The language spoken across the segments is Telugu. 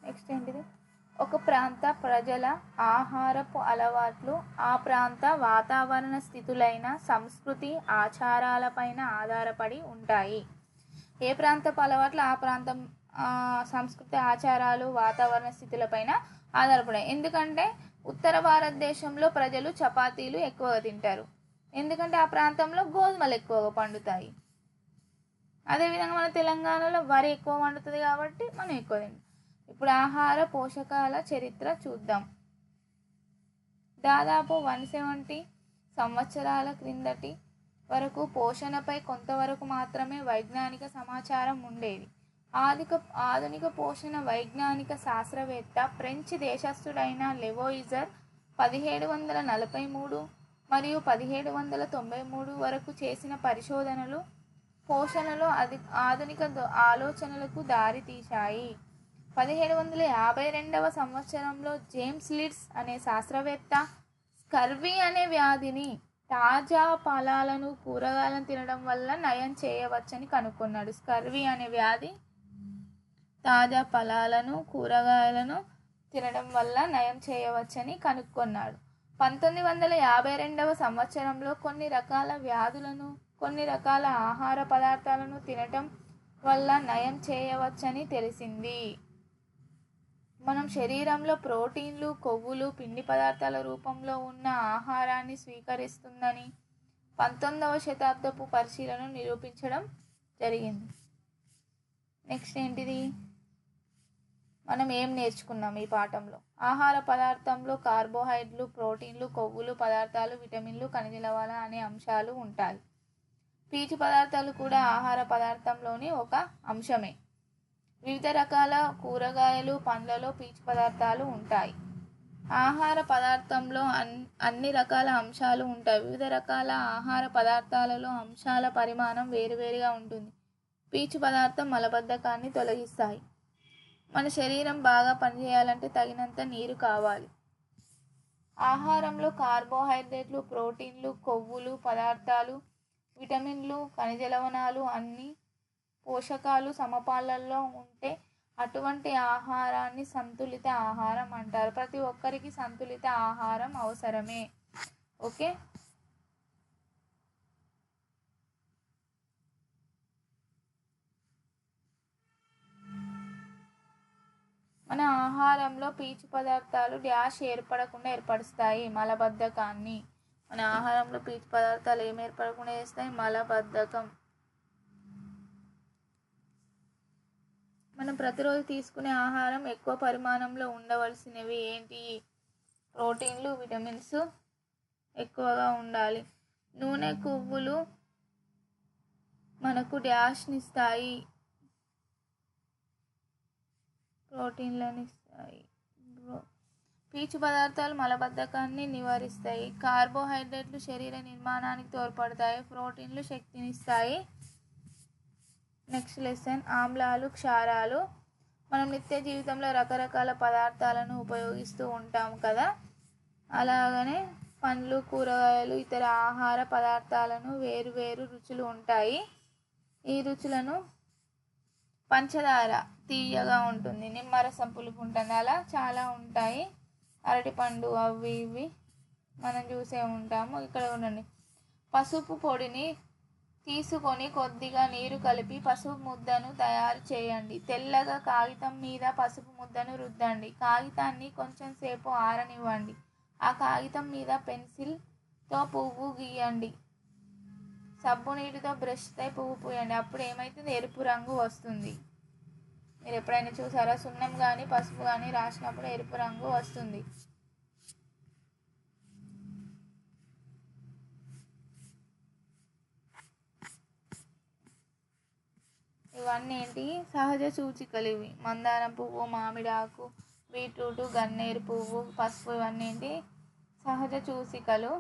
నెక్స్ట్ ఏంటిది, ఒక ప్రాంత ప్రజల ఆహారపు అలవాట్లు ఆ ప్రాంత వాతావరణ స్థితులైన సంస్కృతి ఆచారాలపైన ఆధారపడి ఉంటాయి. ఏ ప్రాంతపు అలవాట్లు ఆ ప్రాంతం సంస్కృతి ఆచారాలు వాతావరణ స్థితులపైన ఆధారపడాయి. ఎందుకంటే ఉత్తర భారతదేశంలో ప్రజలు చపాతీలు ఎక్కువగా తింటారు, ఎందుకంటే ఆ ప్రాంతంలో గోధుమలు ఎక్కువగా పండుతాయి. అదేవిధంగా మన తెలంగాణలో వరి ఎక్కువ పండుతుంది కాబట్టి మనం ఎక్కువ తింటాం. ఇప్పుడు ఆహార పోషకాల చరిత్ర చూద్దాం. దాదాపు 170 సంవత్సరాల క్రిందటి వరకు పోషణపై కొంతవరకు మాత్రమే వైజ్ఞానిక సమాచారం ఉండేది. ఆధునిక పోషణ వైజ్ఞానిక శాస్త్రవేత్త ఫ్రెంచ్ దేశస్థుడైన లెవోయిజర్ 1743 మరియు 1793 వరకు చేసిన పరిశోధనలు పోషణలో ఆధునిక ఆలోచనలకు దారితీశాయి. 1752వ సంవత్సరంలో జేమ్స్ లిడ్స్ అనే శాస్త్రవేత్త స్కర్వీ అనే వ్యాధిని తాజా ఫలాలను కూరగాయలను తినడం వల్ల నయం చేయవచ్చని కనుక్కున్నాడు. స్కర్వీ అనే వ్యాధి తాజా ఫలాలను కూరగాయలను తినడం వల్ల నయం చేయవచ్చని కనుక్కున్నాడు. 1952వ సంవత్సరంలో కొన్ని రకాల వ్యాధులను కొన్ని రకాల ఆహార పదార్థాలను తినటం వల్ల నయం చేయవచ్చని తెలిసింది. మనం శరీరంలో ప్రోటీన్లు, కొవ్వులు, పిండి పదార్థాల రూపంలో ఉన్న ఆహారాన్ని స్వీకరిస్తుందని 19వ శతాబ్దపు పరిశీలన నిరూపించడం జరిగింది. నెక్స్ట్ ఏంటిది, మనం ఏం నేర్చుకున్నాం ఈ పాఠంలో? ఆహార పదార్థంలో కార్బోహైడ్రేట్లు, ప్రోటీన్లు, కొవ్వులు పదార్థాలు, విటమిన్లు, ఖనిజ లవణాలు అనే అంశాలు ఉంటాయి. పీచు పదార్థాలు కూడా ఆహార పదార్థంలోని ఒక అంశమే. వివిధ రకాల కూరగాయలు, పండ్లలో పీచు పదార్థాలు ఉంటాయి. ఆహార పదార్థంలో అన్ని రకాల అంశాలు ఉంటాయి. వివిధ రకాల ఆహార పదార్థాలలో అంశాల పరిమాణం వేరువేరుగా ఉంటుంది. పీచు పదార్థం మలబద్ధకాన్ని తొలగిస్తాయి. మన శరీరం బాగా పనిచేయాలంటే తగినంత నీరు కావాలి. ఆహారంలో కార్బోహైడ్రేట్లు, ప్రోటీన్లు, కొవ్వులు పదార్థాలు, విటమిన్లు, ఖనిజ లవణాలు అన్ని పోషకాలు సమపాళ్లలో ఉంటే అటువంటి ఆహారాన్ని సంతులిత ఆహారం అంటారు. ప్రతి ఒక్కరికి సంతులిత ఆహారం అవసరమే. ఓకే, మన ఆహారంలో పీచు పదార్థాలు డ్యాష్ ఏర్పరుస్తాయి మలబద్ధకాన్ని. మన ఆహారంలో పీచు పదార్థాలు ఏమి ఏర్పడకుండా చేస్తాయి? మలబద్ధకం. మనం ప్రతిరోజు తీసుకునే ఆహారం ఎక్కువ పరిమాణంలో ఉండవలసినవి ఏంటి? ప్రోటీన్లు, విటమిన్స్ ఎక్కువగా ఉండాలి. నూనె, కొవ్వులు మనకు డ్యాష్ని ఇస్తాయి, ప్రోటీన్లను ఇస్తాయి. పీచు పదార్థాలు మలబద్ధకాన్ని నివారిస్తాయి. కార్బోహైడ్రేట్లు శరీర నిర్మాణానికి తోడ్పడతాయి. ప్రోటీన్లు శక్తినిస్తాయి. నెక్స్ట్ లెసన్, ఆమ్లాలు, క్షారాలు. మనం నిత్య జీవితంలో రకరకాల పదార్థాలను ఉపయోగిస్తూ ఉంటాం కదా, అలాగనే పండ్లు, కూరగాయలు, ఇతర ఆహార పదార్థాలను వేరువేరు రుచులు ఉంటాయి. ఈ రుచులను పంచదార తీయగా ఉంటుంది, నిమ్మరసం పులుపు ఉంటుంది, అలా చాలా ఉంటాయి. అరటిపండు అవి ఇవి మనం చూసే ఉంటాము. ఇక్కడ ఉండండి, పసుపు పొడిని తీసుకొని కొద్దిగా నీరు కలిపి పసుపు ముద్దను తయారు చేయండి. తెల్లగా కాగితం మీద పసుపు ముద్దను రుద్దండి. కాగితాన్ని కొంచెం సేపు ఆరనివ్వండి. ఆ కాగితం మీద పెన్సిల్తో పువ్వు గీయండి. సబ్బు నీటితో బ్రష్తో పువ్వు పూయండి. అప్పుడు ఏమవుతుంది? ఎరుపు రంగు వస్తుంది. మీరు ఎప్పుడైనా చూసారా? సున్నం కానీ పసుపు కానీ రాసినప్పుడు ఎరుపు రంగు వస్తుంది. ఇవన్నీ ఏంటి? సహజ సూచికలు. ఇవి మందారం పువ్వు, మామిడి ఆకు, బీట్రూటు, గన్నేరు పువ్వు, పసుపు, ఇవన్నీ ఏంటి? సహజ సూచికలు.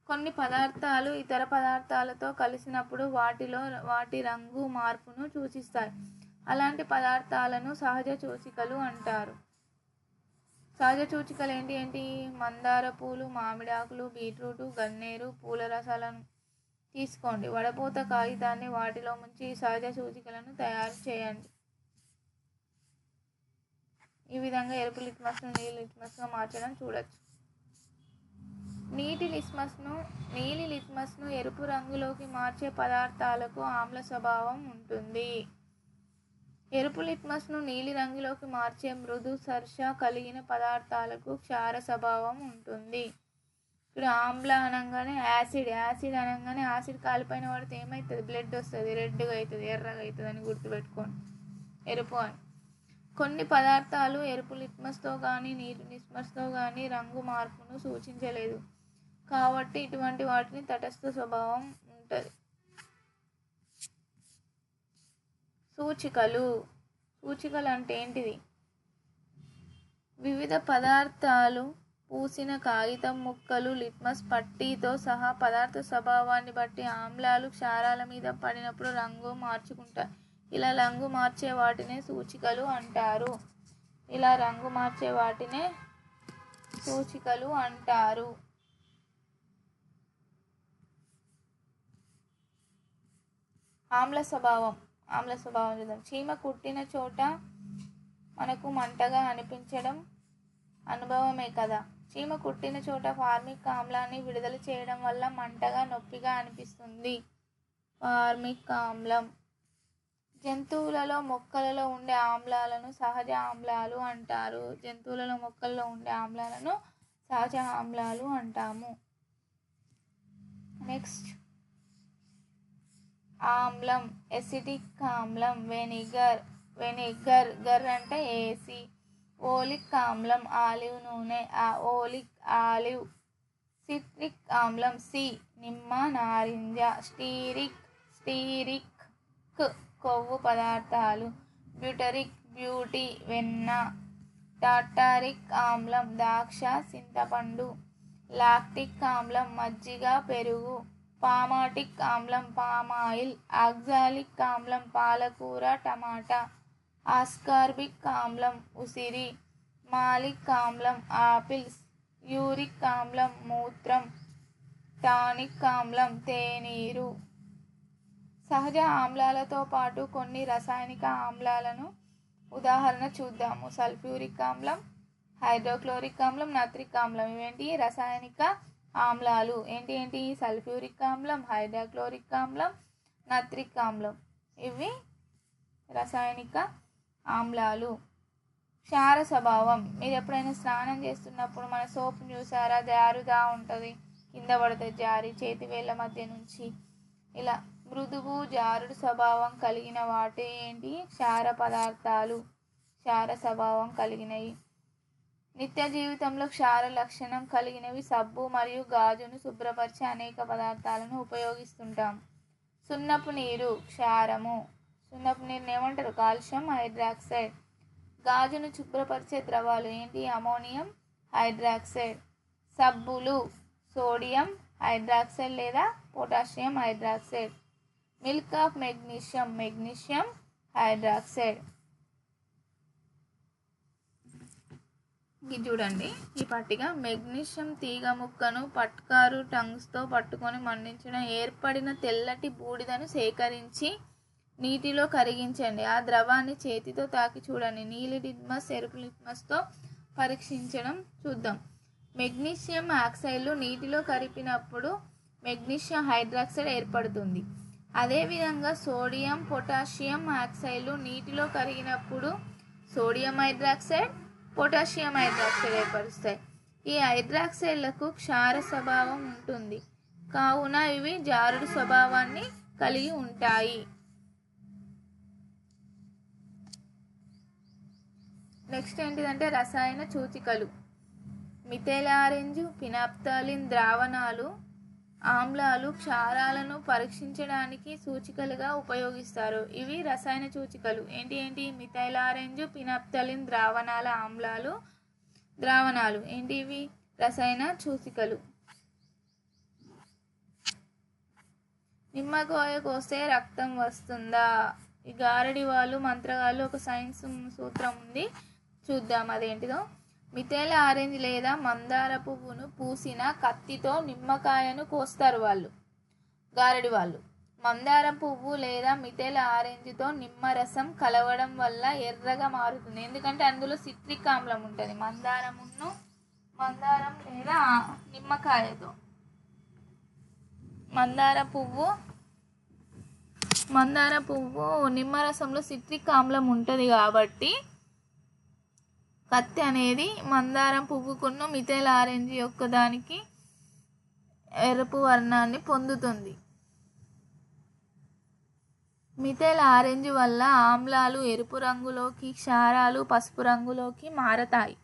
కొన్ని పదార్థాలు ఇతర పదార్థాలతో కలిసినప్పుడు వాటి రంగు మార్పును సూచిస్తాయి. అలాంటి పదార్థాలను సహజ సూచికలు అంటారు. సహజ సూచికలు ఏంటి? మందార పూలు, మామిడి ఆకులు, బీట్రూటు, గన్నేరు పూల రసాలను తీసుకోండి. వడపోత కాగితాన్ని వాటిలో ముంచి సహజ సూచికలను తయారు చేయండి. ఈ విధంగా ఎరుపు లిట్మస్ను నీలి లిట్మస్గా మార్చడం చూడొచ్చు. నీలి లిట్మస్ను ఎరుపు రంగులోకి మార్చే పదార్థాలకు ఆమ్ల స్వభావం ఉంటుంది. ఎరుపు లిట్మస్ను నీలి రంగులోకి మార్చే మృదు స్పర్శ కలిగిన పదార్థాలకు క్షార స్వభావం ఉంటుంది. ఇప్పుడు ఆమ్ల అనగానే యాసిడ్ అనగానే యాసిడ్ కాలిపోయిన వాడితే ఏమవుతుంది? బ్లడ్ వస్తుంది, రెడ్గా అవుతుంది, ఎర్రగా అవుతుంది అని గుర్తుపెట్టుకోండి, ఎరుపు అని. కొన్ని పదార్థాలు ఎరుపు లిట్మస్తో కానీ నీటి లిట్మస్తో కానీ రంగు మార్పును సూచించలేదు కాబట్టి ఇటువంటి వాటిని తటస్థ స్వభావం ఉంటుంది. సూచికలు అంటే ఏంటిది? వివిధ పదార్థాలు పూసిన కాగితం ముక్కలు లిట్మస్ పట్టీతో సహా పదార్థ స్వభావాన్ని బట్టి ఆమ్లాలు క్షారాల మీద పడినప్పుడు రంగు మార్చుకుంటాయి. ఇలా రంగు మార్చే వాటినే సూచికలు అంటారు. ఆమ్ల స్వభావం చూద్దాం. చీమ కుట్టిన చోట మనకు మంటగా అనిపించడం అనుభవమే కదా. చీమ కుట్టిన చోట ఫార్మిక్ ఆమ్లాన్ని విడుదల చేయడం వల్ల మంటగా నొప్పిగా అనిపిస్తుంది. ఫార్మిక్ ఆమ్లం. జంతువులలో మొక్కలలో ఉండే ఆమ్లాలను సహజ ఆమ్లాలు అంటారు. నెక్స్ట్ ఆమ్లం. ఎసిటిక్ ఆమ్లం. వెనిగర్ అంటే ఏసి. ఓలిక్ ఆమ్లం ఆలివ్ నూనె, ఓలిక్ ఆలివ్. సిట్రిక్ ఆమ్లం సి నిమ్మ నారింజ. స్టీరిక్ కొవ్వు పదార్థాలు. బ్యూటరిక్ బ్యూటీ వెన్న. టాటారిక్ ఆమ్లం ద్రాక్ష చింతపండు. లాక్టిక్ ఆమ్లం మజ్జిగ పెరుగు. పామాటిక్ ఆమ్లం పామాయిల్. ఆక్సాలిక్ ఆమ్లం పాలకూర టమాటా. ఆస్కార్బిక్ ఆమ్లం ఉసిరి. మాలిక్ ఆమ్లం ఆపిల్స్. యూరిక్ ఆమ్లం మూత్రం. టానిక్ ఆమ్లం తేనీరు. సహజ ఆమ్లాలతో పాటు కొన్ని రసాయనిక ఆమ్లాలను ఉదాహరణ చూద్దాము. సల్ఫ్యూరిక్ ఆమ్లం, హైడ్రోక్లోరిక్ ఆమ్లం, నత్రిక్ ఆమ్లం. ఇవేంటి? రసాయనిక ఆమ్లాలు. ఏంటి? సల్ఫ్యూరిక్ ఆమ్లం, హైడ్రోక్లోరిక్ ఆమ్లం, నత్రిక్ ఆమ్లం. ఇవి రసాయనిక ఆమ్లాలు. క్షార స్వభావం. మీరు ఎప్పుడైనా స్నానం చేస్తున్నప్పుడు మన సోప్ చూసారా? జారుదా ఉంటుంది, కింద పడితే జారి చేతి వేళ్ళ మధ్య నుంచి. ఇలా మృదువు జారుడు స్వభావం కలిగిన వాటి ఏంటి? క్షార పదార్థాలు. క్షార స్వభావం కలిగినవి. నిత్య జీవితంలో క్షార లక్షణం కలిగినవి సబ్బు మరియు గాజును శుభ్రపరిచే అనేక పదార్థాలను ఉపయోగిస్తుంటాం. సున్నపు నీరు క్షారము. సున్నపు నీరుని ఏమంటారు? Calcium hydroxide. గాజును శుభ్రపరిచే ద్రవాలు ఏంటి? Ammonium hydroxide. సబ్బులు సోడియం హైడ్రాక్సైడ్ లేదా potassium hydroxide. Milk of magnesium hydroxide. ఇది చూడండి ఈ పట్టిక. మెగ్నీషియం తీగ ముక్కను పట్కారు టంగ్స్తో పట్టుకొని మండించడం. ఏర్పడిన తెల్లటి బూడిదను సేకరించి నీటిలో కరిగించండి. ఆ ద్రవాన్ని చేతితో తాకి చూడండి. నీలి లిట్మస్ ఎరుపు లిట్మస్తో పరీక్షించడం చూద్దాం. మెగ్నీషియం ఆక్సైడ్లు నీటిలో కరిపినప్పుడు మెగ్నీషియం హైడ్రాక్సైడ్ ఏర్పడుతుంది. అదేవిధంగా సోడియం పొటాషియం ఆక్సైడ్లు నీటిలో కరిగినప్పుడు సోడియం హైడ్రాక్సైడ్ పొటాషియం హైడ్రాక్సైడ్ ఏర్పరుస్తాయి. ఈ హైడ్రాక్సైడ్లకు క్షార స్వభావం ఉంటుంది కావున ఇవి జారుడు స్వభావాన్ని కలిగి ఉంటాయి. నెక్స్ట్ ఏంటిదంటే రసాయన సూచికలు. మిథైల్ ఆరెంజ్, ఫినాప్థలిన్ ద్రావణాలు ఆమ్లాలు క్షారాలను పరీక్షించడానికి సూచికలుగా ఉపయోగిస్తారు. ఇవి రసాయన సూచికలు. ఏంటి? మిథైల్ ఆరెంజ్, ఫినాప్థలిన్ ద్రావణాల ద్రావణాలు ఏంటి? ఇవి రసాయన సూచికలు. నిమ్మకాయ కోస్తే రక్తం వస్తుందా? ఈ గారడి వాళ్ళు మంత్రగాళ్ళు ఒక సైన్స్ సూత్రం ఉంది, చూద్దాం అదేంటిదో. మిథైల్ ఆరెంజ్ లేదా మందార పువ్వును పూసిన కత్తితో నిమ్మకాయను కోస్తారు వాళ్ళు, గారడి వాళ్ళు. మందారం పువ్వు లేదా మిథైల్ ఆరెంజ్తో నిమ్మరసం కలవడం వల్ల ఎర్రగా మారుతుంది. ఎందుకంటే అందులో సిట్రిక్ ఆమ్లం ఉంటుంది. మందారం లేదా నిమ్మకాయతో మందార పువ్వు నిమ్మరసంలో సిట్రిక్ ఆమ్లం ఉంటుంది కాబట్టి కత్తి అనేది మందారం పువ్వుకున్న మిథైల్ ఆరెంజ్ యొక్క దానికి ఎరుపు వర్ణాన్ని పొందుతుంది. మిథైల్ ఆరెంజ్ వల్ల ఆమ్లాలు ఎరుపు రంగులోకి, క్షారాలు పసుపు రంగులోకి మారతాయి.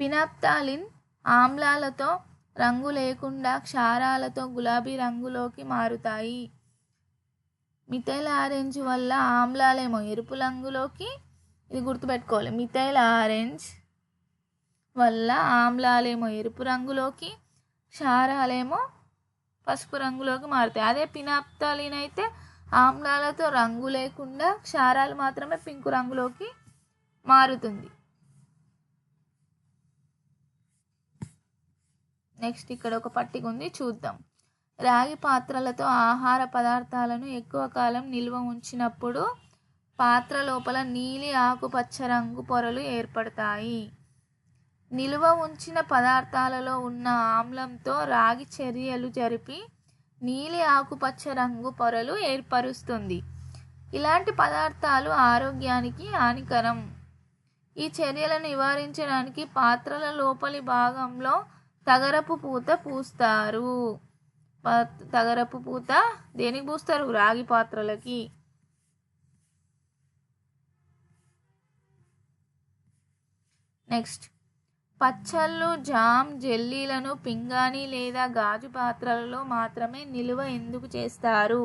పినాప్థాలిన్ ఆమ్లాలతో రంగు లేకుండా క్షారాలతో గులాబీ రంగులోకి మారుతాయి. మిథైల్ ఆరెంజ్ వల్ల ఆమ్లాలేమో ఎరుపు రంగులోకి, ఇది గుర్తుపెట్టుకోవాలి, మిథైల్ ఆరెంజ్ వల్ల ఆమ్లాలేమో ఎరుపు రంగులోకి, క్షారాలేమో పసుపు రంగులోకి మారుతాయి. అదే పినాప్థాలిన్ అయితే ఆమ్లాలతో రంగు లేకుండా క్షారాలు మాత్రమే పింక్ రంగులోకి మారుతుంది. నెక్స్ట్ ఇక్కడ ఒక పట్టిక ఉంది, చూద్దాం. రాగి పాత్రలతో ఆహార పదార్థాలను ఎక్కువ కాలం నిల్వ ఉంచినప్పుడు పాత్ర లోపల నీలి ఆకుపచ్చ రంగు పొరలు ఏర్పడతాయి. నిల్వ ఉంచిన పదార్థాలలో ఉన్న ఆమ్లంతో రాగి చర్యలు జరిపి నీలి ఆకుపచ్చ రంగు పొరలు ఏర్పరుస్తుంది. ఇలాంటి పదార్థాలు ఆరోగ్యానికి హానికరం. ఈ చర్యలను నివారించడానికి పాత్రల లోపలి భాగంలో తగరపు పూత పూస్తారు. తగరపు పూత దేనికి పూస్తారు? రాగి పాత్రలకి. నెక్స్ట్, పచ్చళ్ళు, జామ్, జెల్లీలను పింగాణి లేదా గాజు పాత్రలలో మాత్రమే నిల్వ ఎందుకు చేస్తారు?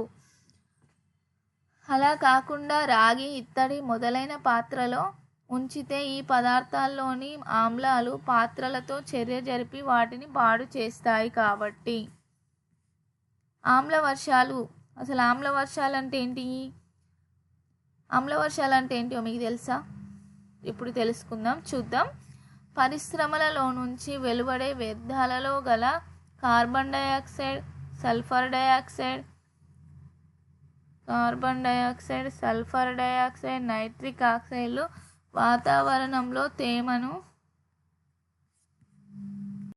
అలా కాకుండా రాగి, ఇత్తడి మొదలైన పాత్రలో ఉంచితే ఈ పదార్థాల్లోని ఆమ్లాలు పాత్రలతో చర్య జరిపి వాటిని పాడు చేస్తాయి కాబట్టి. ఆమ్లవర్షాలు. అసలు ఆమ్లవర్షాలు అంటే ఏంటి? ఆమ్లవర్షాలు అంటే ఏంటో మీకు తెలుసా? ఇప్పుడు తెలుసుకుందాం, చూద్దాం. పరిశ్రమలలో నుంచి వెలువడే వ్యర్థాలలో గల carbon dioxide, sulphur dioxide, nitric ఆక్సైడ్లు వాతావరణంలో తేమను